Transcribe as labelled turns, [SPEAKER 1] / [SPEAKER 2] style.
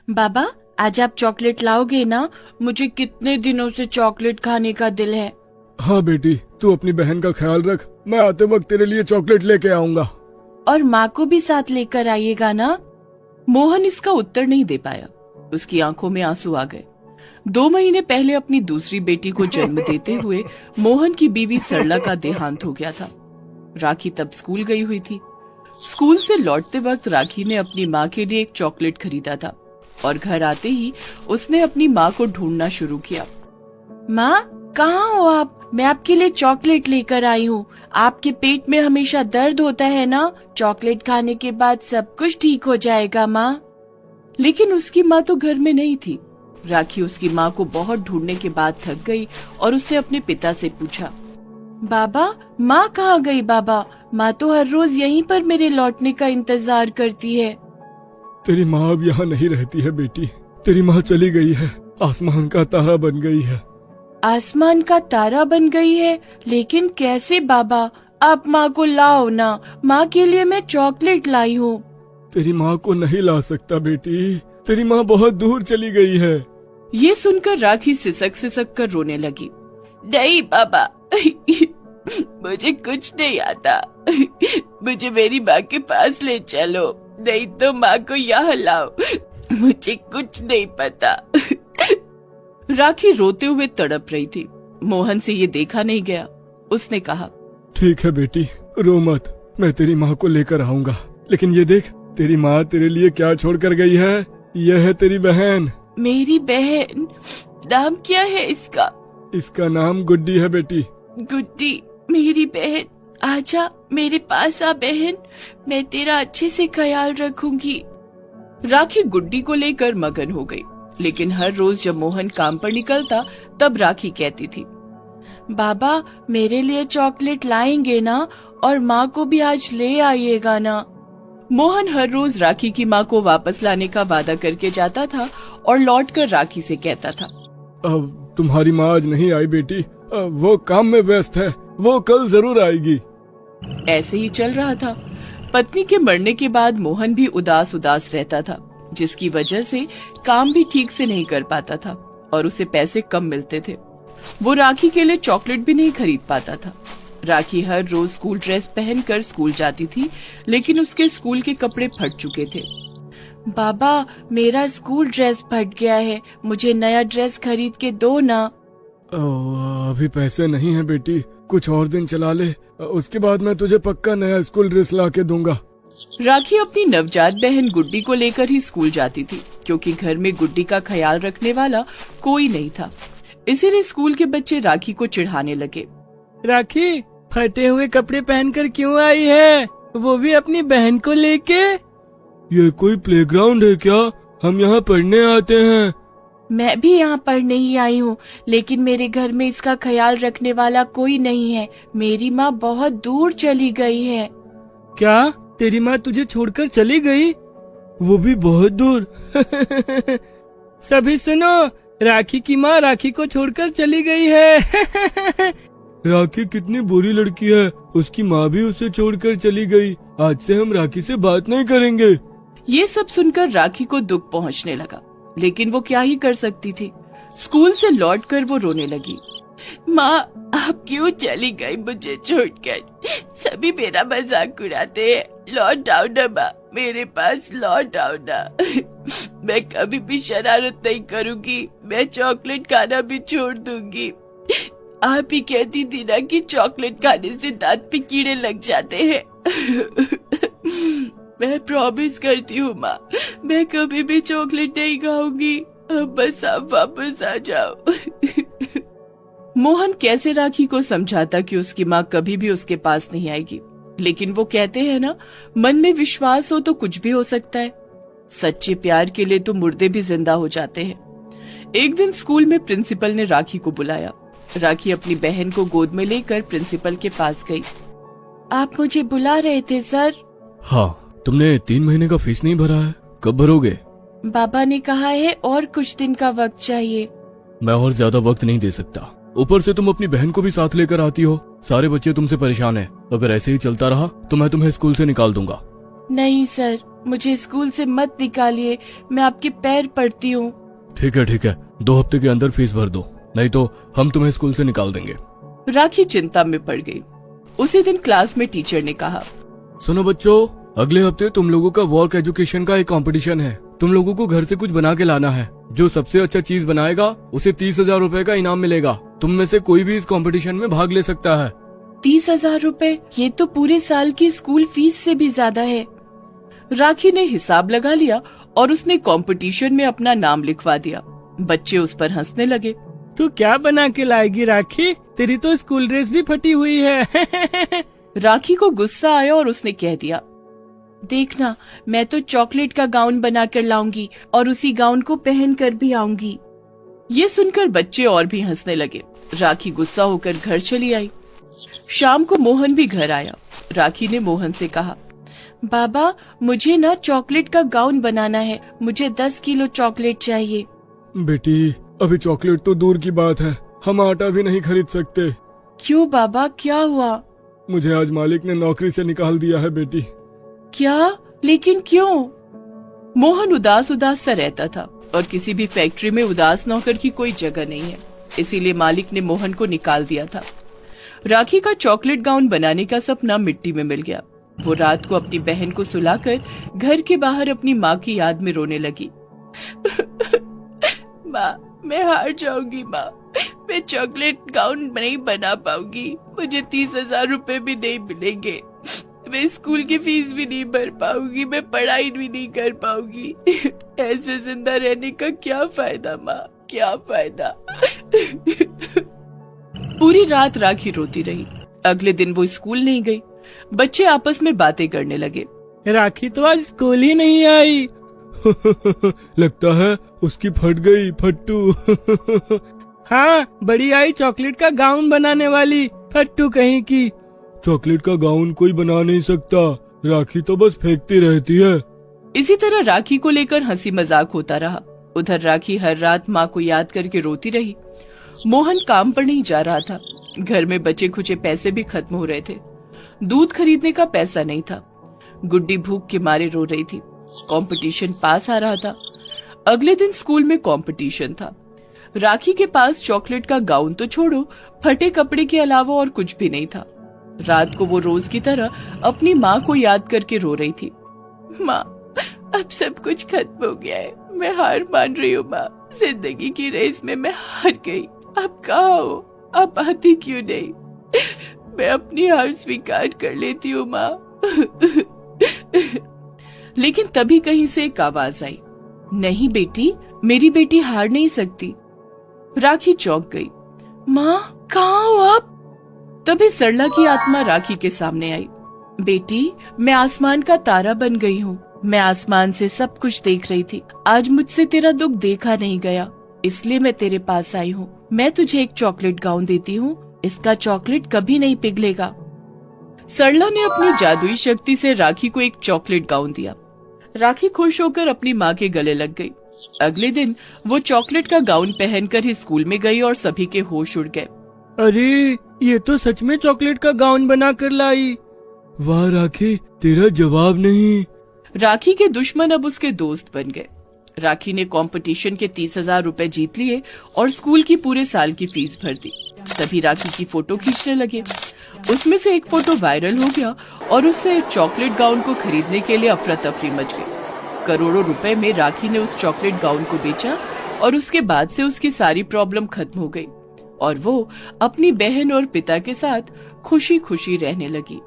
[SPEAKER 1] बाबा आज आप चॉकलेट लाओगे ना? मुझे कितने दिनों से चॉकलेट खाने का दिल है।
[SPEAKER 2] हाँ बेटी, तू अपनी बहन का ख्याल रख, मैं आते वक्त तेरे लिए चॉकलेट लेके आऊंगा।
[SPEAKER 1] और माँ को भी साथ लेकर आइएगा ना?
[SPEAKER 3] मोहन इसका उत्तर नहीं दे पाया। उसकी आंखों में आंसू आ गए। 2 महीने पहले अपनी दूसरी बेटी को जन्म देते हुए मोहन की बीवी सरला का देहांत हो गया था। राखी तब स्कूल गई हुई थी। स्कूल से लौटते वक्त राखी ने अपनी माँ के लिए एक चॉकलेट खरीदा था और घर आते ही उसने अपनी माँ को ढूंढना शुरू किया।
[SPEAKER 1] माँ कहाँ हो आप? मैं आपके लिए चॉकलेट लेकर आई हूँ। आपके पेट में हमेशा दर्द होता है ना? चॉकलेट खाने के बाद सब कुछ ठीक हो जाएगा माँ।
[SPEAKER 3] लेकिन उसकी माँ तो घर में नहीं थी। राखी उसकी माँ को बहुत ढूंढने के बाद थक गई और उसने अपने पिता से पूछा,
[SPEAKER 1] बाबा माँ कहाँ गई? बाबा माँ तो हर रोज यहीं पर मेरे लौटने का इंतजार करती है।
[SPEAKER 2] तेरी माँ अब यहाँ नहीं रहती है बेटी, तेरी माँ चली गई है, आसमान का तारा बन गई है।
[SPEAKER 1] आसमान का तारा बन गई है? लेकिन कैसे बाबा? आप माँ को लाओ ना, माँ के लिए मैं चॉकलेट लाई हूँ।
[SPEAKER 2] तेरी माँ को नहीं ला सकता बेटी, तेरी माँ बहुत दूर चली गई है।
[SPEAKER 3] ये सुनकर राखी सिसक सिसक कर रोने लगी।
[SPEAKER 1] नहीं बाबा मुझे कुछ नहीं आता, मुझे मेरी माँ के पास ले चलो, नहीं तो माँ को यहाँ लाओ, मुझे कुछ नहीं पता।
[SPEAKER 3] राखी रोते हुए तड़प रही थी। मोहन से ये देखा नहीं गया। उसने कहा,
[SPEAKER 2] ठीक है बेटी, रो मत, मैं तेरी माँ को लेकर आऊंगा। लेकिन ये देख, तेरी माँ तेरे लिए क्या छोड़ कर गई है। यह है तेरी बहन।
[SPEAKER 1] मेरी बहन? नाम क्या है इसका?
[SPEAKER 2] इसका नाम गुड्डी है बेटी।
[SPEAKER 1] गुड्डी मेरी बहन, आजा मेरे पास आ बहन, मैं तेरा अच्छे से ख्याल रखूंगी।
[SPEAKER 3] राखी गुड्डी को लेकर मगन हो गई। लेकिन हर रोज जब मोहन काम पर निकलता तब राखी कहती थी,
[SPEAKER 1] बाबा मेरे लिए चॉकलेट लाएंगे ना? और माँ को भी आज ले आइएगा ना?
[SPEAKER 3] मोहन हर रोज राखी की माँ को वापस लाने का वादा करके जाता था और लौटकर राखी से कहता था,
[SPEAKER 2] अब तुम्हारी माँ आज नहीं आई बेटी, वो काम में व्यस्त है, वो कल जरूर आएगी।
[SPEAKER 3] ऐसे ही चल रहा था। पत्नी के मरने के बाद मोहन भी उदास उदास रहता था, जिसकी वजह से काम भी ठीक से नहीं कर पाता था और उसे पैसे कम मिलते थे। वो राखी के लिए चॉकलेट भी नहीं खरीद पाता था। राखी हर रोज स्कूल ड्रेस पहनकर स्कूल जाती थी, लेकिन उसके स्कूल के कपड़े फट चुके थे।
[SPEAKER 1] बाबा मेरा स्कूल ड्रेस फट गया है, मुझे नया ड्रेस खरीद के दो ना।
[SPEAKER 2] अभी पैसे नहीं है बेटी, कुछ और दिन चला ले, उसके बाद मैं तुझे पक्का नया स्कूल ड्रेस ला के दूंगा।
[SPEAKER 3] राखी अपनी नवजात बहन गुड्डी को लेकर ही स्कूल जाती थी, क्योंकि घर में गुड्डी का ख्याल रखने वाला कोई नहीं था। इसीलिए स्कूल के बच्चे राखी को चिढ़ाने लगे।
[SPEAKER 4] राखी फटे हुए कपड़े पहनकर क्यों आई है, वो भी अपनी बहन को लेके?
[SPEAKER 2] ये कोई प्लेग्राउंड है क्या? हम यहाँ पढ़ने आते हैं।
[SPEAKER 1] मैं भी यहाँ पढ़ने ही आई हूँ, लेकिन मेरे घर में इसका ख्याल रखने वाला कोई नहीं है। मेरी माँ बहुत दूर चली गई है।
[SPEAKER 4] क्या तेरी माँ तुझे छोड़कर चली गई?
[SPEAKER 2] वो भी बहुत दूर।
[SPEAKER 4] सभी सुनो, राखी की माँ राखी को छोड़कर चली गई है।
[SPEAKER 2] राखी कितनी बुरी लड़की है, उसकी माँ भी उसे छोड़कर चली गई। आज से हम राखी से बात नहीं करेंगे।
[SPEAKER 3] ये सब सुनकर राखी को दुख पहुंचने लगा, लेकिन वो क्या ही कर सकती थी। स्कूल से लौटकर वो रोने लगी।
[SPEAKER 1] माँ आप क्यों चली गई मुझे छोड़कर? सभी मेरा मजाक उड़ाते हैं। लौट आओ ना माँ, मेरे पास लौट आओ ना। मैं कभी भी शरारत नहीं करूँगी, मैं चॉकलेट खाना भी छोड़ दूंगी। आप ही कहती थी ना कि चॉकलेट खाने से दांत पे कीड़े लग जाते हैं। मैं प्रॉमिस करती हूँ माँ, मैं कभी भी चॉकलेट नहीं खाऊंगी। अब बस आप वापस आ जाओ।
[SPEAKER 3] मोहन कैसे राखी को समझाता कि उसकी माँ कभी भी उसके पास नहीं आएगी, लेकिन वो कहते हैं ना, मन में विश्वास हो तो कुछ भी हो सकता है। सच्चे प्यार के लिए तो मुर्दे भी जिंदा हो जाते हैं। एक दिन स्कूल में प्रिंसिपल ने राखी को बुलाया। राखी अपनी बहन को गोद में लेकर प्रिंसिपल के पास गई।
[SPEAKER 1] आप मुझे बुला रहे थे सर?
[SPEAKER 2] हाँ, तुमने 3 महीने का फीस नहीं भरा है, कब भरोगे?
[SPEAKER 1] बाबा ने कहा है और कुछ दिन का वक्त चाहिए।
[SPEAKER 2] मैं और ज्यादा वक्त नहीं दे सकता। ऊपर से तुम अपनी बहन को भी साथ लेकर आती हो, सारे बच्चे तुमसे परेशान हैं। अगर ऐसे ही चलता रहा तो मैं तुम्हें स्कूल से निकाल दूंगा।
[SPEAKER 1] नहीं सर, मुझे स्कूल से मत निकालिए, मैं आपके पैर पड़ती हूँ।
[SPEAKER 2] ठीक है 2 हफ्ते के अंदर फीस भर दो, नहीं तो हम तुम्हें स्कूल से निकाल देंगे।
[SPEAKER 3] राखी चिंता में पड़ गई। उसी दिन क्लास में टीचर ने कहा,
[SPEAKER 2] सुनो बच्चों, अगले हफ्ते तुम लोगों का वर्क एजुकेशन का एक कंपटीशन है। तुम लोगों को घर से कुछ बना के लाना है। जो सबसे अच्छा चीज बनाएगा उसे 30,000 रूपए का इनाम मिलेगा। तुम में से कोई भी इस कंपटीशन में भाग ले सकता है।
[SPEAKER 1] 30,000 रूपए? ये तो पूरे साल की स्कूल फीस से भी ज्यादा है।
[SPEAKER 3] राखी ने हिसाब लगा लिया और उसने कंपटीशन में अपना नाम लिखवा दिया। बच्चे उस पर हंसने लगे।
[SPEAKER 4] तू क्या बना के लाएगी राखी? तेरी तो स्कूल ड्रेस भी फटी हुई है।
[SPEAKER 3] राखी को गुस्सा आया और उसने कह दिया,
[SPEAKER 1] देखना, मैं तो चॉकलेट का गाउन बना कर लाऊंगी और उसी गाउन को पहन कर भी आऊंगी।
[SPEAKER 3] ये सुनकर बच्चे और भी हंसने लगे। राखी गुस्सा होकर घर चली आई। शाम को मोहन भी घर आया। राखी ने मोहन से कहा,
[SPEAKER 1] बाबा, मुझे ना चॉकलेट का गाउन बनाना है। मुझे 10 किलो चॉकलेट चाहिए।
[SPEAKER 2] बेटी, अभी चॉकलेट तो दूर की बात है, हम आटा भी नहीं खरीद सकते।
[SPEAKER 1] क्यों बाबा, क्या हुआ?
[SPEAKER 2] मुझे आज मालिक ने नौकरी से निकाल दिया है बेटी।
[SPEAKER 1] क्या? लेकिन क्यों?
[SPEAKER 3] मोहन उदास उदास सा रहता था और किसी भी फैक्ट्री में उदास नौकर की कोई जगह नहीं है, इसीलिए मालिक ने मोहन को निकाल दिया था। राखी का चॉकलेट गाउन बनाने का सपना मिट्टी में मिल गया। वो रात को अपनी बहन को सुलाकर घर के बाहर अपनी माँ की याद में रोने लगी।
[SPEAKER 1] माँ, मैं हार जाऊंगी माँ, मैं चॉकलेट गाउन नहीं बना पाऊंगी। मुझे 30,000 रूपए भी नहीं मिलेंगे। मैं स्कूल की फीस भी नहीं भर पाऊंगी, मैं पढ़ाई भी नहीं कर पाऊंगी। ऐसे जिंदा रहने का क्या फायदा माँ, क्या फायदा।
[SPEAKER 3] पूरी रात राखी रोती रही। अगले दिन वो स्कूल नहीं गई। बच्चे आपस में बातें करने लगे।
[SPEAKER 4] राखी तो आज स्कूल ही नहीं आई।
[SPEAKER 2] लगता है उसकी फट गई फट्टू।
[SPEAKER 4] हाँ, बड़ी आई चॉकलेट का गाउन बनाने वाली, फट्टू कहीं की।
[SPEAKER 2] चॉकलेट का गाउन कोई बना नहीं सकता, राखी तो बस फेंकती रहती है।
[SPEAKER 3] इसी तरह राखी को लेकर हंसी मजाक होता रहा। उधर राखी हर रात माँ को याद करके रोती रही। मोहन काम पर नहीं जा रहा था। घर में बचे खुचे पैसे भी खत्म हो रहे थे। दूध खरीदने का पैसा नहीं था। गुड्डी भूख के मारे रो रही थी। कंपटीशन पास आ रहा था। अगले दिन स्कूल में कंपटीशन था। राखी के पास चॉकलेट का गाउन तो छोड़ो, फटे कपड़े के अलावा और कुछ भी नहीं था। रात को वो रोज की तरह अपनी माँ को याद करके रो रही थी।
[SPEAKER 1] माँ, अब सब कुछ खत्म हो गया है, मैं हार मान रही हूँ माँ। जिंदगी की रेस में मैं हार गई। आप कहाँ हो? आप आती क्यों नहीं? मैं अपनी हार स्वीकार कर लेती हूँ माँ।
[SPEAKER 3] लेकिन तभी कहीं से एक आवाज आई, नहीं बेटी, मेरी बेटी हार नहीं सकती। राखी चौंक गई।
[SPEAKER 1] माँ, कहाँ हो आप?
[SPEAKER 3] तभी सरला की आत्मा राखी के सामने आई।
[SPEAKER 1] बेटी, मैं आसमान का तारा बन गई हूँ। मैं आसमान से सब कुछ देख रही थी। आज मुझसे तेरा दुख देखा नहीं गया, इसलिए मैं तेरे पास आई हूँ। मैं तुझे एक चॉकलेट गाउन देती हूँ। इसका चॉकलेट कभी नहीं पिघलेगा।
[SPEAKER 3] सरला ने अपनी जादुई शक्ति से राखी को एक चॉकलेट गाउन दिया। राखी खुश होकर अपनी माँ के गले लग गई। अगले दिन वो चॉकलेट का गाउन पहनकर ही स्कूल में गई और सभी के होश उड़ गए।
[SPEAKER 4] अरे, ये तो सच में चॉकलेट का गाउन बना कर लाई।
[SPEAKER 2] वाह राखी, तेरा जवाब नहीं।
[SPEAKER 3] राखी के दुश्मन अब उसके दोस्त बन गए। राखी ने कंपटीशन के 30,000 रूपए जीत लिए और स्कूल की पूरे साल की फीस भर दी। सभी राखी की फोटो खींचने लगे। उसमें से एक फोटो वायरल हो गया और उससे चॉकलेट गाउन को खरीदने के लिए अफरा तफरी मच गई। करोड़ों रुपए में राखी ने उस चॉकलेट गाउन को बेचा और उसके बाद से उसकी सारी प्रॉब्लम खत्म हो गई और वो अपनी बहन और पिता के साथ खुशी खुशी रहने लगी।